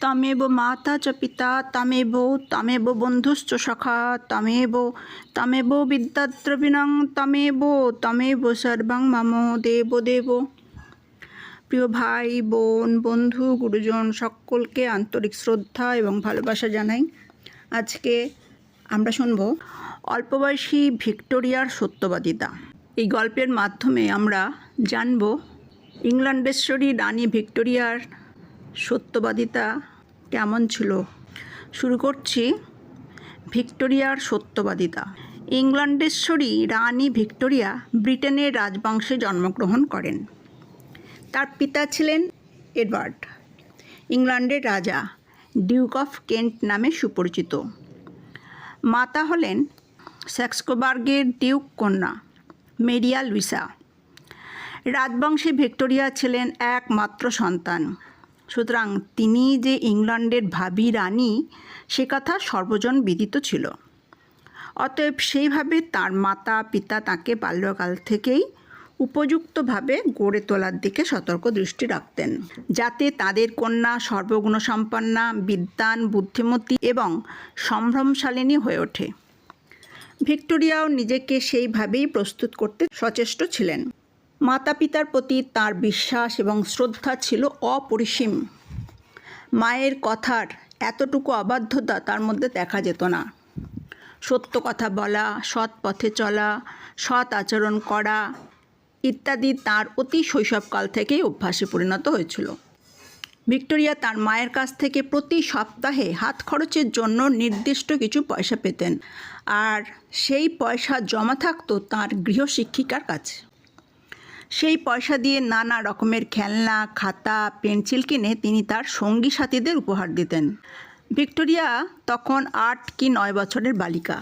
তমেব মাতা চ পিতা তমেব বন্ধুশ্চ সখা তমেব বিদ্যাদ্রবিণং তমেব সর্বং মম দেব। প্রিয় ভাই বোন বন্ধু গুরুজন সকলকে আন্তরিক শ্রদ্ধা এবং ভালোবাসা জানাই। আজকে আমরা শুনব অল্পবয়সী ভিক্টোরিয়ার সত্যবাদিতা। এই গল্পের মাধ্যমে আমরা জানব ইংল্যান্ডেশ্বরী রানী ভিক্টোরিয়ার সত্যবাদিতা কেমন ছিল। শুরু করছি ভিক্টোরিয়ার সত্যবাদিতা। ইংল্যান্ডেশ্বরী রানী ভিক্টোরিয়া ব্রিটেনের রাজবংশে জন্মগ্রহণ করেন। তার পিতা ছিলেন এডওয়ার্ড, ইংল্যান্ডের রাজা, ডিউক অফ কেন্ট নামে সুপরিচিত। মাতা হলেন স্যাক্সবার্গের ডিউক কন্যা মেরিয়া লুইসা। রাজবংশে ভিক্টোরিয়া ছিলেন একমাত্র সন্তান, সুতরাং তিনি যে ইংল্যান্ডের ভাবী রানী সে কথা সর্বজন বিদিত ছিল। অতএব সেইভাবে তার মাতা পিতা তাকে বাল্যকাল থেকেই উপযুক্তভাবে গড়ে তোলার দিকে সতর্ক দৃষ্টি রাখতেন, যাতে তাদের কন্যা সর্বগুণসম্পন্না, বিদ্বান, বুদ্ধিমতী এবং সম্ভ্রমশালিনী হয়ে ওঠে। ভিক্টোরিয়াও নিজেকে সেইভাবেই প্রস্তুত করতে সচেষ্ট ছিলেন। মাতা পিতার প্রতি তার বিশ্বাস এবং শ্রদ্ধা ছিল অপরিসীম। মায়ের কথার এতটুকু অবাধ্যতা তার মধ্যে দেখা যেত না। সত্য কথা বলা, সৎ পথে চলা, সৎ আচরণ করা ইত্যাদি তার অতি শৈশবকাল থেকেই অভ্যাসে পরিণত হয়েছিল। ভিক্টোরিয়া তার মায়ের কাছ থেকে প্রতি সপ্তাহে হাত খরচের জন্য নির্দিষ্ট কিছু পয়সা পেতেন, আর সেই পয়সা জমা থাকতো তার গৃহশিক্ষিকার কাছে। সেই পয়সা দিয়ে নানা রকমের খেলনা, খাতা, পেন্সিল কিনে তিনি তার সঙ্গী সাথীদের উপহার দিতেন। ভিক্টোরিয়া তখন 8 কি 9 বছরের বালিকা।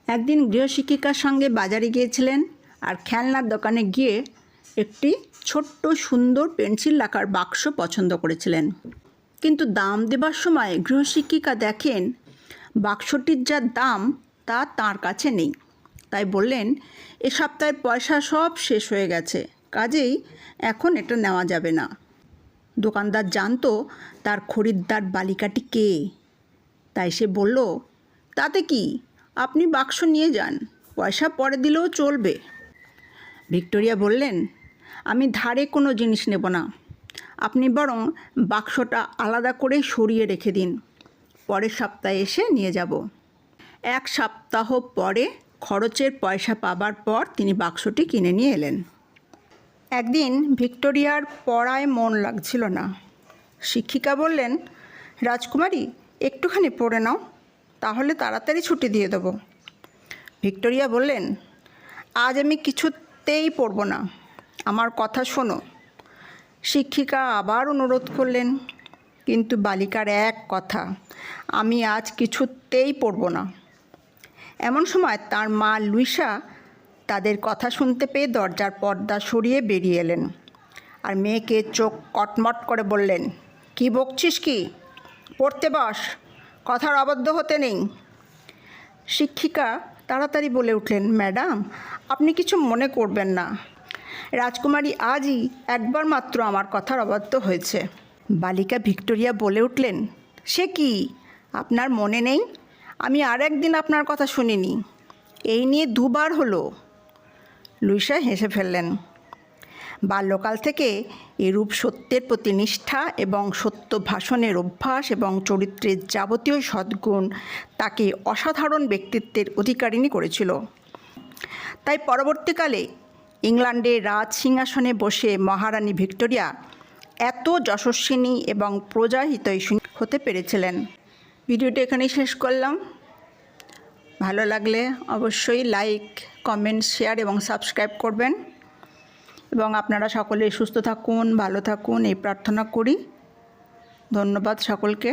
একদিন গৃহশিক্ষিকার সঙ্গে বাজারে গিয়েছিলেন, আর খেলনার দোকানে গিয়ে একটি ছোট্ট সুন্দর পেন্সিল রাখার বাক্স পছন্দ করেছিলেন। কিন্তু দাম দেবার সময় গৃহশিক্ষিকা দেখেন বাক্সটির যা দাম তা তাঁর কাছে নেই। তাই বললেন, এ সপ্তাহের পয়সা সব শেষ হয়ে গেছে, কাজেই এখন এটা নেওয়া যাবে না। দোকানদার জানতো তার খরিদ্দার বালিকাটি কে, তাই সে বলল, তাতে কি, আপনি বাক্স নিয়ে যান, পয়সা পরে দিলেও চলবে। ভিক্টোরিয়া বললেন, আমি ধারে কোনো জিনিস নেব না, আপনি বরং বাক্সটা আলাদা করে সরিয়ে রেখে দিন, পরের সপ্তাহে এসে নিয়ে যাব। 1 সপ্তাহ পরে খরচের পয়সা পাবার পর তিনি বাক্সটি কিনে নিয়ে এলেন। একদিন ভিক্টোরিয়ার পড়ায় মন লাগছিল না। শিক্ষিকা বললেন, রাজকুমারী একটুখানি পড়ে নাও, তাহলে তাড়াতাড়ি ছুটি দিয়ে দেবো। ভিক্টোরিয়া বললেন, আজ আমি কিছুতেই পড়ব না, আমার কথা শোনো। শিক্ষিকা আবার অনুরোধ করলেন, কিন্তু বালিকার এক কথা, আমি আজ কিছুতেই পড়ব না। এমন সময় তার মা লুইসা তাদের কথা শুনতে পেয়ে দরজার পর্দা সরিয়ে বেরিয়ে এলেন, আর মেয়েকে চোখ কটমট করে বললেন, কি বকছিস কি, পড়তে বস, কথার অবাধ্য হতে নেই। শিক্ষিকা তাড়াতাড়ি বলে উঠলেন, ম্যাডাম আপনি কিছু মনে করবেন না, রাজকুমারী আজই একবার মাত্র আমার কথার অবাধ্য হয়েছে। বালিকা ভিক্টোরিয়া বলে উঠলেন, সে কি, আপনার মনে নেই, আমি আর একদিন আপনার কথা শুনিনি, এই নিয়ে 2 বার হলো। লুইসা হেসে ফেললেন। বাল্যকাল থেকে এরূপ সত্যের প্রতি নিষ্ঠা এবং সত্য ভাষণের অভ্যাস এবং চরিত্রের যাবতীয় সদ্গুণ তাকে অসাধারণ ব্যক্তিত্বের অধিকারিণী করেছিল। তাই পরবর্তীকালে ইংল্যান্ডের রাজ সিংহাসনে বসে মহারানী ভিক্টোরিয়া এত যশস্বিনী এবং প্রজাহিতৈষী হতে পেরেছিলেন। ভিডিওটি এখানেই শেষ করলাম। ভালো লাগলে অবশ্যই লাইক, কমেন্ট, শেয়ার এবং সাবস্ক্রাইব করবেন, এবং আপনারা সকলে সুস্থ থাকুন, ভালো থাকুন এই প্রার্থনা করি। ধন্যবাদ সকলকে।